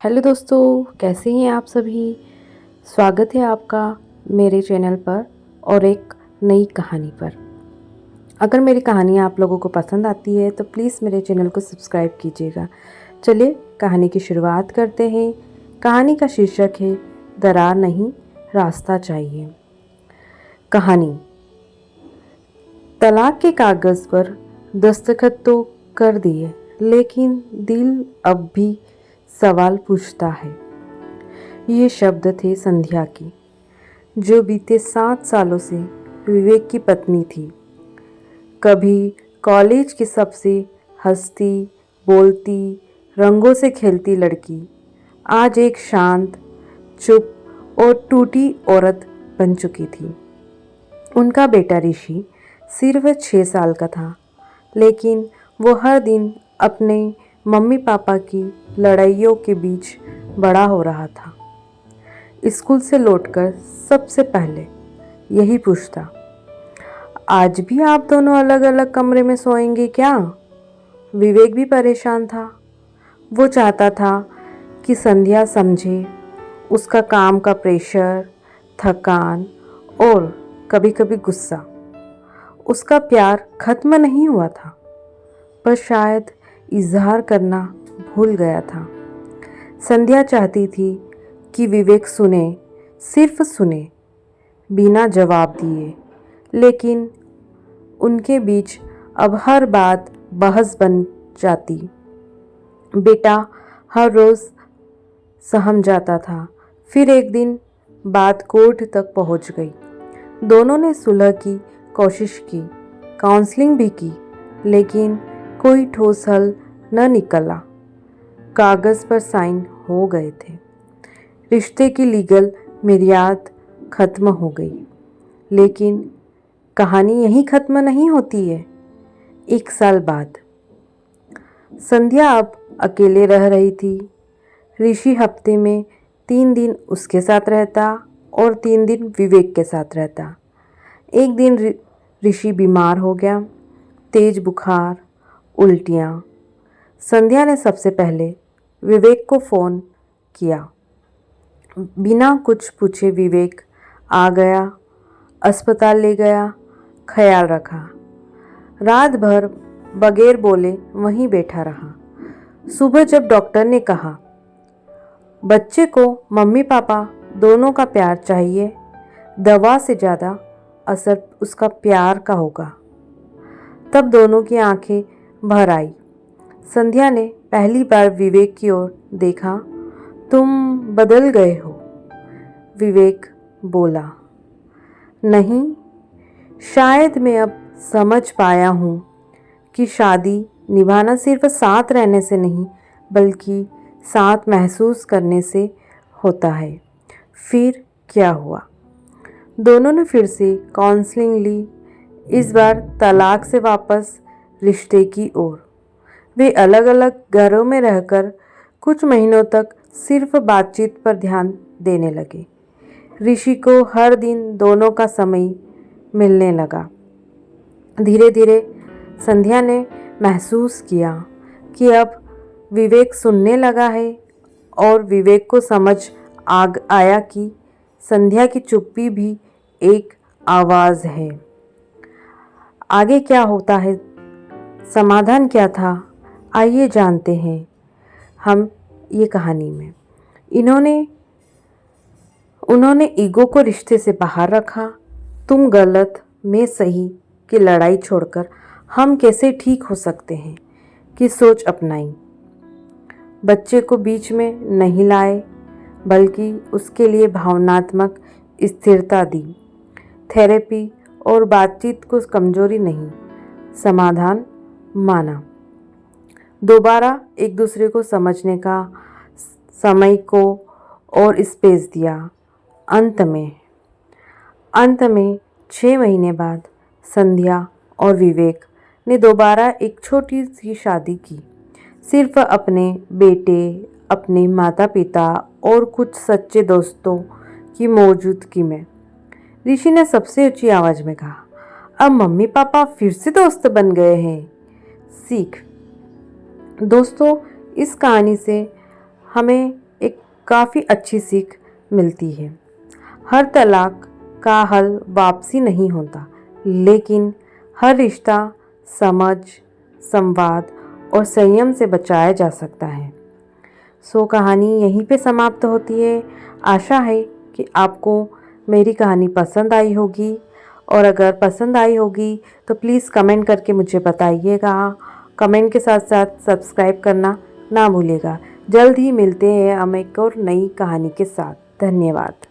Hello दोस्तों, कैसे हैं आप सभी। स्वागत है आपका मेरे चैनल पर और एक नई कहानी पर। अगर मेरी कहानी आप लोगों को पसंद आती है तो प्लीज़ मेरे चैनल को सब्सक्राइब कीजिएगा। चलिए कहानी की शुरुआत करते हैं। कहानी का शीर्षक है दरार नहीं, रास्ता चाहिए। कहानी। तलाक के कागज़ पर दस्तखत तो कर दिए, लेकिन दिल अब भी सवाल पूछता है। ये शब्द थे संध्या की, जो बीते 7 सालों से विवेक की पत्नी थी। कभी कॉलेज की सबसे हंसती बोलती, रंगों से खेलती लड़की आज एक शांत, चुप और टूटी औरत बन चुकी थी। उनका बेटा ऋषि सिर्फ 6 साल का था, लेकिन वो हर दिन अपने मम्मी पापा की लड़ाइयों के बीच बड़ा हो रहा था। स्कूल से लौटकर सबसे पहले यही पूछता, आज भी आप दोनों अलग अलग कमरे में सोएंगे क्या? विवेक भी परेशान था। वो चाहता था कि संध्या समझे उसका काम का प्रेशर, थकान और कभी कभी गुस्सा। उसका प्यार खत्म नहीं हुआ था, पर शायद इजहार करना भूल गया था। संध्या चाहती थी कि विवेक सुने, सिर्फ सुने, बिना जवाब दिए, लेकिन उनके बीच अब हर बात बहस बन जाती। बेटा हर रोज़ सहम जाता था, फिर एक दिन बात कोर्ट तक पहुंच गई। दोनों ने सुलह की कोशिश की, काउंसलिंग भी की, लेकिन कोई ठोस हल न निकला। कागज़ पर साइन हो गए थे, रिश्ते की लीगल मियाद खत्म हो गई, लेकिन कहानी यहीं खत्म नहीं होती है। 1 साल बाद संध्या अब अकेले रह रही थी। ऋषि हफ्ते में 3 दिन उसके साथ रहता और 3 दिन विवेक के साथ रहता। एक दिन ऋषि बीमार हो गया, तेज बुखार, उल्टियाँ। संध्या ने सबसे पहले विवेक को फ़ोन किया। बिना कुछ पूछे विवेक आ गया, अस्पताल ले गया, ख्याल रखा। रात भर बगैर बोले वहीं बैठा रहा। सुबह जब डॉक्टर ने कहा, बच्चे को मम्मी पापा दोनों का प्यार चाहिए, दवा से ज़्यादा असर उसका प्यार का होगा, तब दोनों की आंखें भर आई। संध्या ने पहली बार विवेक की ओर देखा। तुम बदल गए हो, विवेक बोला। नहीं, शायद मैं अब समझ पाया हूँ कि शादी निभाना सिर्फ साथ रहने से नहीं, बल्कि साथ महसूस करने से होता है। फिर क्या हुआ? दोनों ने फिर से काउंसलिंग ली, इस बार तलाक से वापस रिश्ते की ओर। वे अलग अलग घरों में रहकर कुछ महीनों तक सिर्फ बातचीत पर ध्यान देने लगे। ऋषि को हर दिन दोनों का समय मिलने लगा। धीरे धीरे संध्या ने महसूस किया कि अब विवेक सुनने लगा है, और विवेक को समझ आया कि संध्या की चुप्पी भी एक आवाज़ है। आगे क्या होता है, समाधान क्या था, आइए जानते हैं हम ये कहानी में। उन्होंने ईगो को रिश्ते से बाहर रखा। तुम गलत मैं सही की लड़ाई छोड़कर हम कैसे ठीक हो सकते हैं कि सोच अपनाई। बच्चे को बीच में नहीं लाए, बल्कि उसके लिए भावनात्मक स्थिरता दी। थेरेपी और बातचीत को कमजोरी नहीं, समाधान माना। दोबारा एक दूसरे को समझने का समय को और स्पेस दिया। अंत में 6 महीने बाद संध्या और विवेक ने दोबारा एक छोटी सी शादी की, सिर्फ अपने बेटे, अपने माता पिता और कुछ सच्चे दोस्तों की मौजूदगी में। ऋषि ने सबसे ऊंची आवाज़ में कहा, अब मम्मी पापा फिर से दोस्त बन गए हैं। सीख। दोस्तों, इस कहानी से हमें एक काफ़ी अच्छी सीख मिलती है। हर तलाक का हल वापसी नहीं होता, लेकिन हर रिश्ता समझ, संवाद और संयम से बचाया जा सकता है। सो कहानी यहीं पे समाप्त होती है। आशा है कि आपको मेरी कहानी पसंद आई होगी, और अगर पसंद आई होगी तो प्लीज़ कमेंट करके मुझे बताइएगा। कमेंट के साथ साथ सब्सक्राइब करना ना भूलिएगा। जल्द ही मिलते हैं हम एक और नई कहानी के साथ। धन्यवाद।